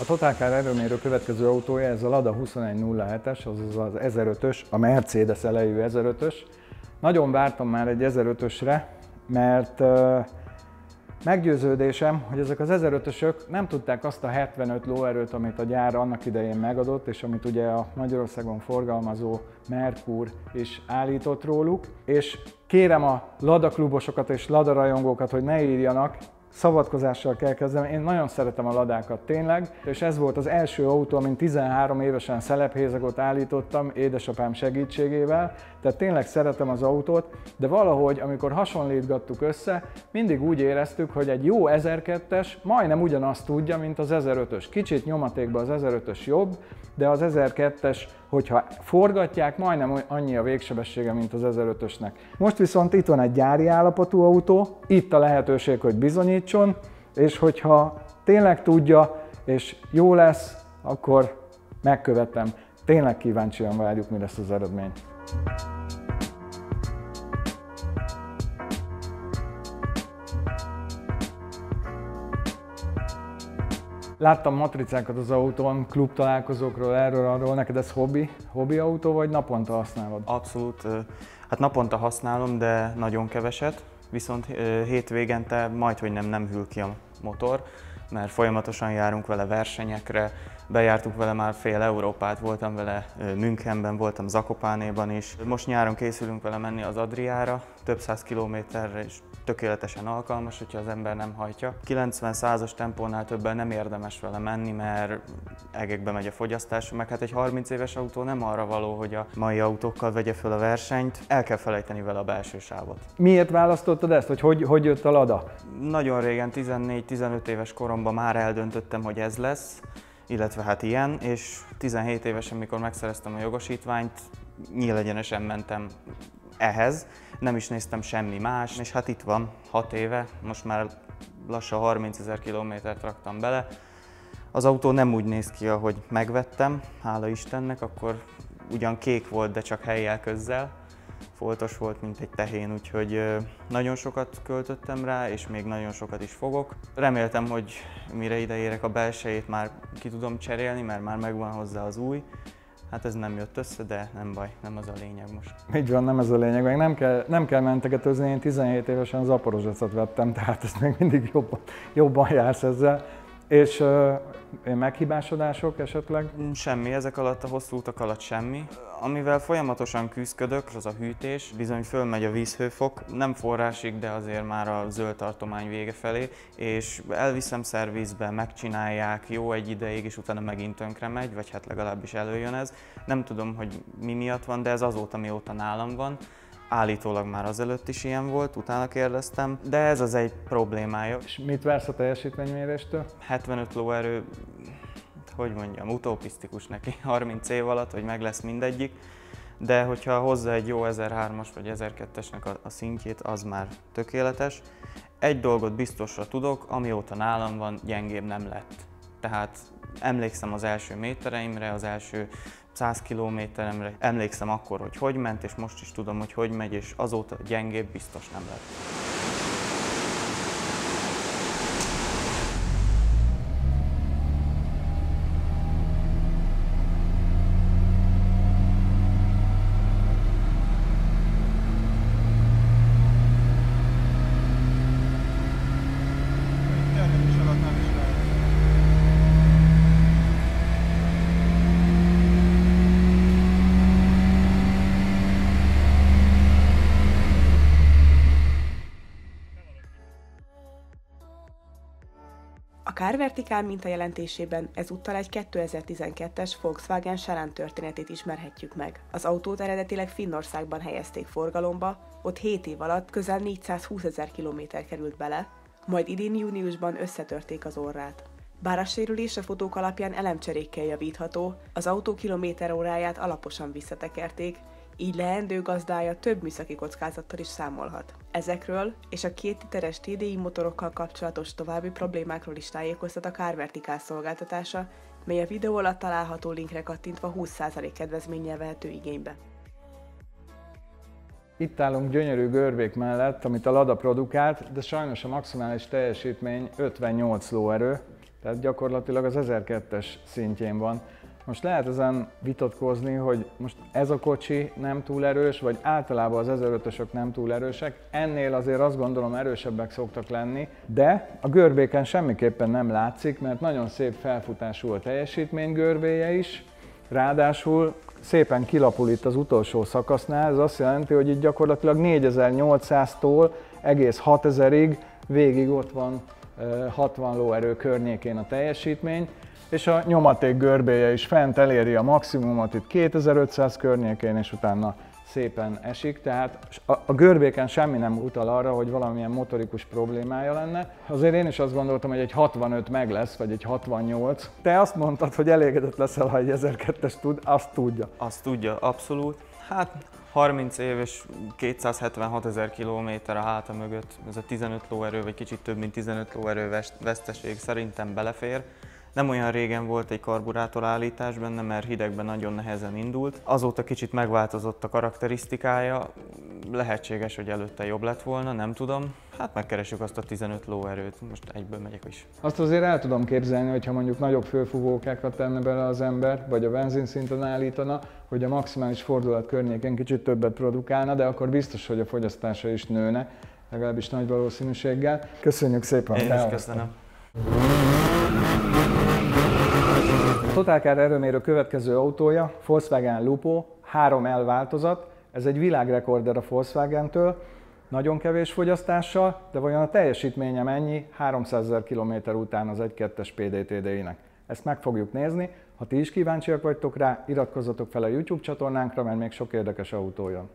A Totalcar erőmérő következő autója ez a Lada 2107-es, azaz az 1005-ös, a Mercedes elejű 1005-ös. Nagyon vártam már egy 1005-ösre, mert meggyőződésem, hogy ezek az 1005-ösök nem tudták azt a 75 lóerőt, amit a gyár annak idején megadott, és amit ugye a Magyarországon forgalmazó Merkur is állított róluk. És kérem a Lada klubosokat és Lada rajongókat, hogy ne írjanak, szabadkozással kell kezdenem. Én nagyon szeretem a Ladákat tényleg, és ez volt az első autó, amin 13 évesen szelephézagot állítottam édesapám segítségével, tehát tényleg szeretem az autót, de valahogy, amikor hasonlítgattuk össze, mindig úgy éreztük, hogy egy jó 1002-es majdnem ugyanazt tudja, mint az 1005-ös. Kicsit nyomatékban az 1005-ös jobb, de az 1002-es, hogyha forgatják, majdnem annyi a végsebessége, mint az 1005-ösnek. Most viszont itt van egy gyári állapotú autó, itt a lehetőség, hogy bizonyítson, és hogyha tényleg tudja, és jó lesz, akkor megkövetem. Tényleg kíváncsian várjuk, mi lesz az eredmény. Láttam matricákat az autón, klubtalálkozókról, erről-arról. Neked ez hobbi autó, vagy naponta használod? Abszolút. Hát naponta használom, de nagyon keveset. Viszont hétvégente majdhogy nem hűl ki a motor, mert folyamatosan járunk vele versenyekre. Bejártuk vele már fél Európát, voltam vele Münchenben, voltam Zakopánéban is. Most nyáron készülünk vele menni az Adriára, több száz kilométerre, és tökéletesen alkalmas, hogyha az ember nem hajtja. 90-100-as tempónál többen nem érdemes vele menni, mert egekbe megy a fogyasztás, meg hát egy 30 éves autó nem arra való, hogy a mai autókkal vegye föl a versenyt, el kell felejteni vele a belső sávot. Miért választottad ezt, hogy jött a Lada? Nagyon régen, 14-15 éves koromban már eldöntöttem, hogy ez lesz, illetve hát ilyen, és 17 évesen, mikor megszereztem a jogosítványt, nyílegyenesen mentem ehhez, nem is néztem semmi más, és hát itt van 6 éve, most már lassan 30 000 kilométert raktam bele. Az autó nem úgy néz ki, ahogy megvettem, hála Istennek, akkor ugyan kék volt, de csak helyjel közzel, foltos volt, mint egy tehén, úgyhogy nagyon sokat költöttem rá, és még nagyon sokat is fogok. Reméltem, hogy mire ideérek a belsejét már ki tudom cserélni, mert már megvan hozzá az új. Hát ez nem jött össze, de nem baj, nem az a lényeg most. Így van, nem ez a lényeg, meg nem kell mentegetőzni, én 17 évesen Zaporozsacot vettem, tehát ezt még mindig jobban jársz ezzel. És meghibásodások esetleg? Semmi, ezek alatt a hosszú utak alatt semmi. Amivel folyamatosan küzdök, az a hűtés. Bizony fölmegy a vízhőfok, nem forrásig, de azért már a zöld tartomány vége felé, és elviszem szervizbe, megcsinálják jó egy ideig, és utána megint tönkre megy, vagy hát legalábbis előjön ez. Nem tudom, hogy mi miatt van, de ez azóta, mióta nálam van. Állítólag már azelőtt is ilyen volt, utána kérdeztem, de ez az egy problémája. És mit vársz a teljesítményméréstől? 75 lóerő, hogy mondjam, utopisztikus neki 30 év alatt, hogy meg lesz mindegyik, de hogyha hozza egy jó 1003-as vagy 1002-esnek a szintjét, az már tökéletes. Egy dolgot biztosra tudok, amióta nálam van, gyengébb nem lett. Tehát emlékszem az első métereimre, az első 100 kilométeremre, emlékszem akkor, hogy ment, és most is tudom, hogy megy, és azóta gyengébb biztos nem lett. A Car-Vertical mintajelentésében ezúttal egy 2012-es Volkswagen Charan történetét ismerhetjük meg. Az autót eredetileg Finnországban helyezték forgalomba, ott 7 év alatt közel 420 000 kilométer került bele, majd idén júniusban összetörték az orrát. Bár a sérülés a fotók alapján elemcserékkel javítható, az autó kilométeróráját alaposan visszatekerték, így leendő gazdája több műszaki kockázattal is számolhat. Ezekről és a 2 literes TDI motorokkal kapcsolatos további problémákról is tájékoztat a Car-Vertical szolgáltatása, mely a videó alatt található linkre kattintva 20% kedvezménnyel vehető igénybe. Itt állunk gyönyörű görbék mellett, amit a Lada produkált, de sajnos a maximális teljesítmény 58 lóerő, tehát gyakorlatilag az 1002-es szintjén van. Most lehet ezen vitatkozni, hogy most ez a kocsi nem túl erős, vagy általában az 1005-ösök nem túl erősek. Ennél azért azt gondolom erősebbek szoktak lenni, de a görbéken semmiképpen nem látszik, mert nagyon szép felfutású a teljesítmény görbéje is. Ráadásul szépen kilapul itt az utolsó szakasznál, ez azt jelenti, hogy itt gyakorlatilag 4800-tól egész 6000-ig végig ott van 60 lóerő környékén a teljesítmény, és a nyomaték görbéje is fent eléri a maximumot itt 2500 környékén, és utána szépen esik, tehát a görbéken semmi nem utal arra, hogy valamilyen motorikus problémája lenne. Azért én is azt gondoltam, hogy egy 65 meg lesz, vagy egy 68. Te azt mondtad, hogy elégedett leszel, ha egy 1002-es tud, azt tudja. Azt tudja, abszolút. Hát 30 év és 276 000 kilométer a háta mögött, ez a 15 lóerő, vagy kicsit több mint 15 lóerő veszteség szerintem belefér. Nem olyan régen volt egy karburátorállítás benne, mert hidegben nagyon nehezen indult. Azóta kicsit megváltozott a karakterisztikája, lehetséges, hogy előtte jobb lett volna, nem tudom. Hát megkeressük azt a 15 lóerőt, most egyből megyek is. Azt azért el tudom képzelni, hogyha mondjuk nagyobb főfúvókákra tenne bele az ember, vagy a benzinszinten állítana, hogy a maximális fordulat környékén kicsit többet produkálna, de akkor biztos, hogy a fogyasztása is nőne, legalábbis nagy valószínűséggel. Köszönjük szépen! Én is köszönöm! A Total Car erőmérő következő autója Volkswagen Lupo 3L változat. Ez egy világrekorder a Volkswagen-től, nagyon kevés fogyasztással, de vajon a teljesítménye mennyi 300 000 km után az 1.2-es PDTD-nek? Ezt meg fogjuk nézni. Ha ti is kíváncsiak vagytok rá, iratkozzatok fel a YouTube csatornánkra, mert még sok érdekes autó jön.